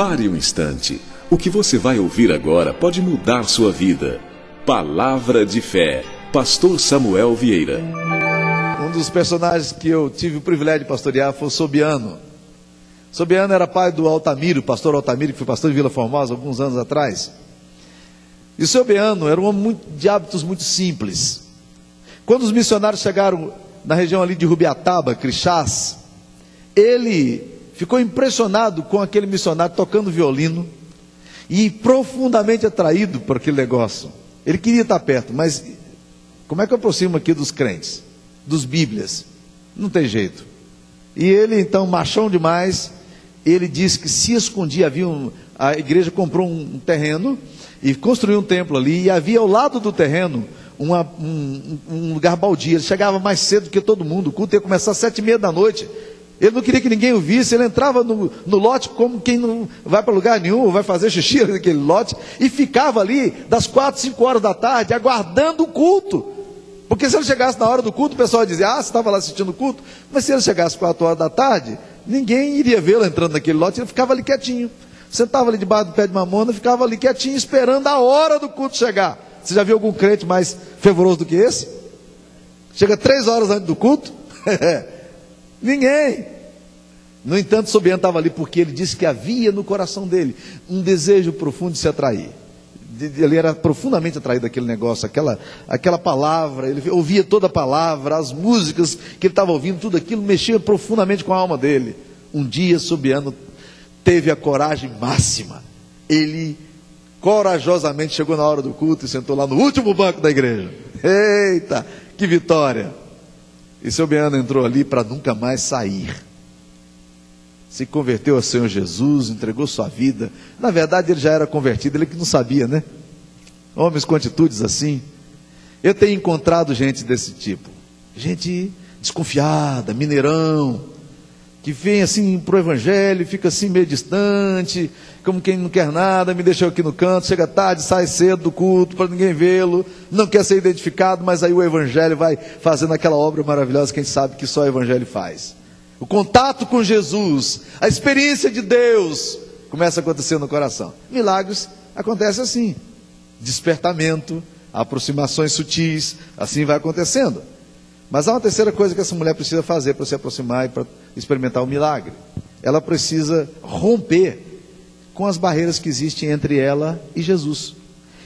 Pare um instante. O que você vai ouvir agora pode mudar sua vida. Palavra de fé. Pastor Samuel Vieira. Um dos personagens que eu tive o privilégio de pastorear foi o Sobiano. Sobiano era pai do Altamiro, pastor Altamiro, que foi pastor de Vila Formosa alguns anos atrás. E o Sobiano era um homem de hábitos muito simples. Quando os missionários chegaram na região ali de Rubiataba, Crixás, ele ficou impressionado com aquele missionário tocando violino e profundamente atraído por aquele negócio. Ele queria estar perto, mas como é que eu aproximo aqui dos crentes, dos bíblias? Não tem jeito. E ele então, machão demais, ele disse que se escondia, a igreja comprou um terreno e construiu um templo ali, e havia ao lado do terreno um lugar baldio. Ele chegava mais cedo que todo mundo, o culto ia começar às 7h30 da noite. Ele não queria que ninguém o visse, ele entrava no lote como quem não vai para lugar nenhum, vai fazer xixi naquele lote, e ficava ali das 4, 5 horas da tarde, aguardando o culto. Porque se ele chegasse na hora do culto, o pessoal dizia, você estava lá assistindo o culto, mas se ele chegasse às 4 horas da tarde, ninguém iria vê-lo entrando naquele lote, ele ficava ali quietinho, sentava ali debaixo do pé de mamona, ficava ali quietinho, esperando a hora do culto chegar. Você já viu algum crente mais fervoroso do que esse? Chega 3 horas antes do culto? Ninguém. No entanto, Sobiano estava ali porque ele disse que havia no coração dele um desejo profundo de se atrair. Ele era profundamente atraído daquele negócio, aquela palavra. Ele ouvia toda a palavra, as músicas que ele estava ouvindo, tudo aquilo mexia profundamente com a alma dele. Um dia Sobiano teve a coragem máxima. Ele corajosamente chegou na hora do culto e sentou lá no último banco da igreja. Eita, que vitória! E Sobiano entrou ali para nunca mais sair. Se converteu ao Senhor Jesus, entregou sua vida. Na verdade ele já era convertido, ele que não sabia, né? Homens com atitudes assim. Eu tenho encontrado gente desse tipo, gente desconfiada, mineirão, que vem assim para o evangelho, fica assim meio distante, como quem não quer nada, me deixou aqui no canto, chega tarde, sai cedo do culto para ninguém vê-lo, não quer ser identificado, mas aí o evangelho vai fazendo aquela obra maravilhosa que a gente sabe que só o evangelho faz. O contato com Jesus, a experiência de Deus começa a acontecer no coração. Milagres acontecem assim, despertamento, aproximações sutis, assim vai acontecendo. Mas há uma terceira coisa que essa mulher precisa fazer para se aproximar e para experimentar o milagre. Ela precisa romper com as barreiras que existem entre ela e Jesus.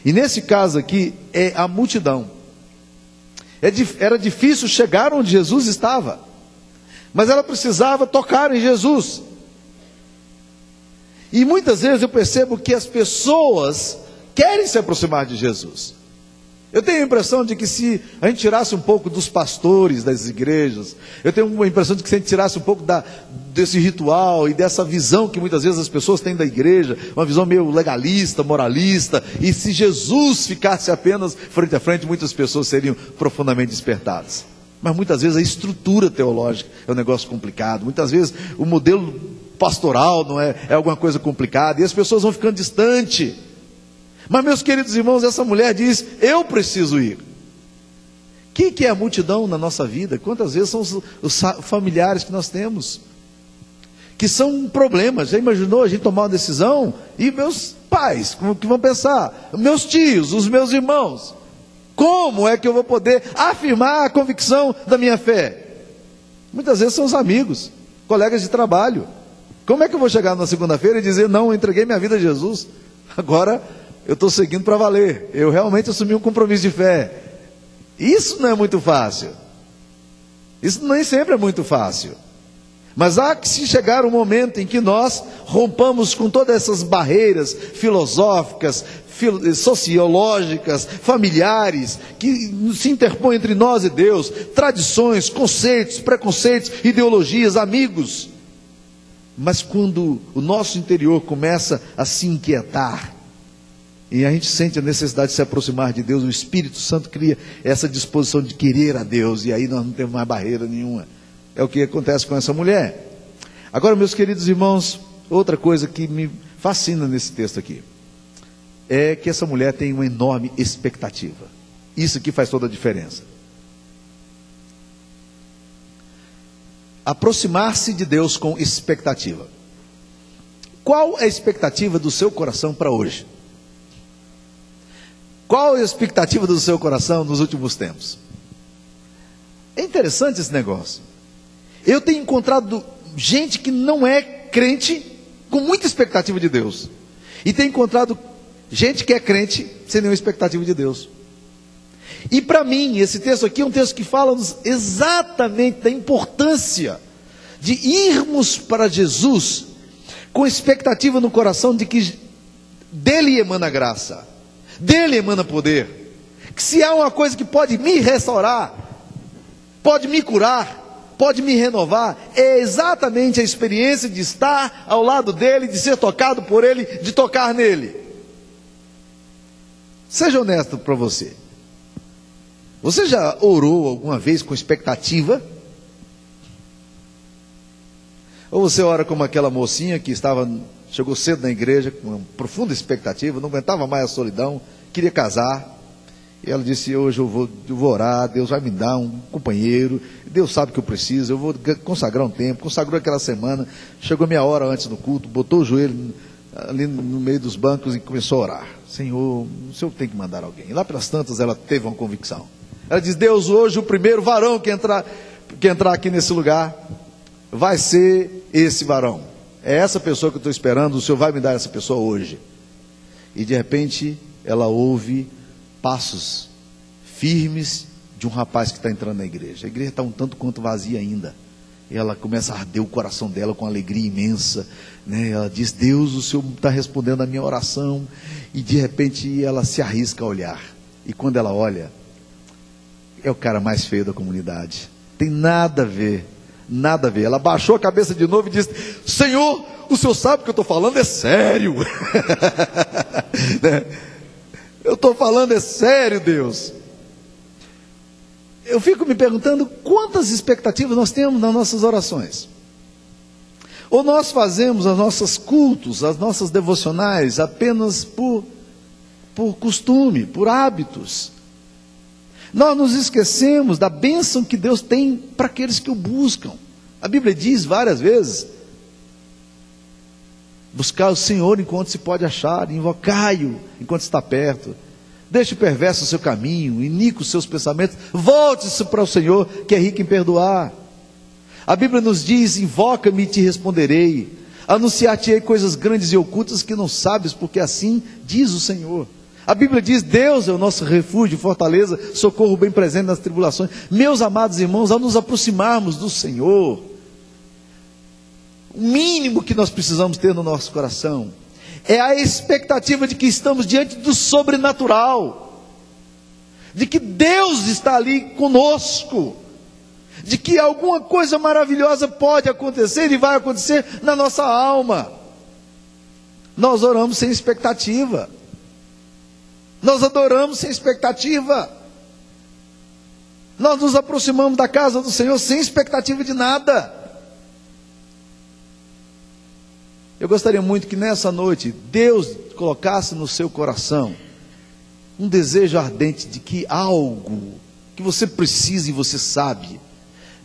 E nesse caso aqui é a multidão. Era difícil chegar onde Jesus estava, mas ela precisava tocar em Jesus. E muitas vezes eu percebo que as pessoas querem se aproximar de Jesus. Eu tenho a impressão de que se a gente tirasse um pouco dos pastores das igrejas, eu tenho a impressão de que se a gente tirasse um pouco desse ritual e dessa visão que muitas vezes as pessoas têm da igreja, uma visão meio legalista, moralista, e se Jesus ficasse apenas frente a frente, muitas pessoas seriam profundamente despertadas. Mas muitas vezes a estrutura teológica é um negócio complicado, muitas vezes o modelo pastoral não é alguma coisa complicada, e as pessoas vão ficando distantes. Mas meus queridos irmãos, essa mulher diz, eu preciso ir. O que é a multidão na nossa vida? Quantas vezes são os familiares que nós temos, que são um problema. Já imaginou a gente tomar uma decisão, e meus pais, como que vão pensar? Meus tios, os meus irmãos, como é que eu vou poder afirmar a convicção da minha fé? Muitas vezes são os amigos, colegas de trabalho. Como é que eu vou chegar na segunda-feira e dizer, não, eu entreguei minha vida a Jesus, agora eu estou seguindo para valer, eu realmente assumi um compromisso de fé? Isso não é muito fácil, isso nem sempre é muito fácil, mas há que se chegar um momento em que nós rompamos com todas essas barreiras filosóficas, sociológicas, familiares, que se interpõem entre nós e Deus, tradições, conceitos, preconceitos, ideologias, amigos. Mas quando o nosso interior começa a se inquietar, e a gente sente a necessidade de se aproximar de Deus, o Espírito Santo cria essa disposição de querer a Deus, e aí nós não temos mais barreira nenhuma. É o que acontece com essa mulher. Agora, meus queridos irmãos, outra coisa que me fascina nesse texto aqui, é que essa mulher tem uma enorme expectativa. Isso aqui faz toda a diferença. Aproximar-se de Deus com expectativa. Qual é a expectativa do seu coração para hoje? Qual é a expectativa do seu coração nos últimos tempos? É interessante esse negócio. Eu tenho encontrado gente que não é crente com muita expectativa de Deus. E tenho encontrado gente que é crente sem nenhuma expectativa de Deus. E para mim, esse texto aqui é um texto que fala-nos exatamente da importância de irmos para Jesus com expectativa no coração de que dele emana graça, dele emana poder. Que se há uma coisa que pode me restaurar, pode me curar, pode me renovar, é exatamente a experiência de estar ao lado dele, de ser tocado por ele, de tocar nele. Seja honesto para você. Você já orou alguma vez com expectativa? Ou você ora como aquela mocinha que chegou cedo na igreja com uma profunda expectativa, não aguentava mais a solidão, queria casar. E ela disse: hoje eu vou orar, Deus vai me dar um companheiro, Deus sabe que eu preciso, eu vou consagrar um tempo. Consagrou aquela semana, chegou meia hora antes do culto, botou o joelho ali no meio dos bancos e começou a orar. Senhor, o Senhor tem que mandar alguém. E lá pelas tantas ela teve uma convicção. Ela diz: Deus, hoje o primeiro varão que entrar aqui nesse lugar vai ser esse varão. É essa pessoa que eu estou esperando, o Senhor vai me dar essa pessoa hoje. E de repente ela ouve passos firmes de um rapaz que está entrando na igreja. A igreja está um tanto quanto vazia ainda. E ela começa a arder o coração dela com alegria imensa, né? Ela diz: Deus, o Senhor está respondendo a minha oração. E de repente ela se arrisca a olhar. E quando ela olha, é o cara mais feio da comunidade. Tem nada a ver, nada a ver. Ela baixou a cabeça de novo e disse: Senhor, o Senhor sabe que eu estou falando é sério. Né? Eu estou falando é sério, Deus. Eu fico me perguntando quantas expectativas nós temos nas nossas orações. Ou nós fazemos os nossos cultos, as nossas devocionais apenas por costume, por hábitos. Nós nos esquecemos da bênção que Deus tem para aqueles que o buscam. A Bíblia diz várias vezes: buscar o Senhor enquanto se pode achar, invocai-o enquanto está perto. Deixe o perverso o seu caminho, iníquo os seus pensamentos, volte-se para o Senhor, que é rico em perdoar. A Bíblia nos diz: invoca-me e te responderei, anunciar-te-ei coisas grandes e ocultas que não sabes, porque assim diz o Senhor. A Bíblia diz: Deus é o nosso refúgio, fortaleza, socorro bem presente nas tribulações. Meus amados irmãos, ao nos aproximarmos do Senhor, o mínimo que nós precisamos ter no nosso coração é a expectativa de que estamos diante do sobrenatural, de que Deus está ali conosco, de que alguma coisa maravilhosa pode acontecer e vai acontecer na nossa alma. Nós oramos sem expectativa, nós adoramos sem expectativa, nós nos aproximamos da casa do Senhor sem expectativa de nada. Eu gostaria muito que nessa noite Deus colocasse no seu coração um desejo ardente de que algo que você precisa e você sabe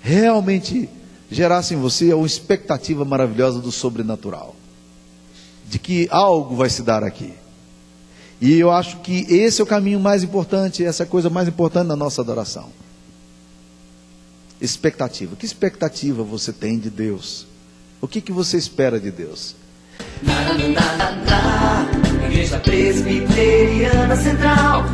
realmente gerasse em você uma expectativa maravilhosa do sobrenatural, de que algo vai se dar aqui. E eu acho que esse é o caminho mais importante, essa é a coisa mais importante na nossa adoração. Expectativa. Que expectativa você tem de Deus? O que você espera de Deus? Igreja Presbiteriana Central,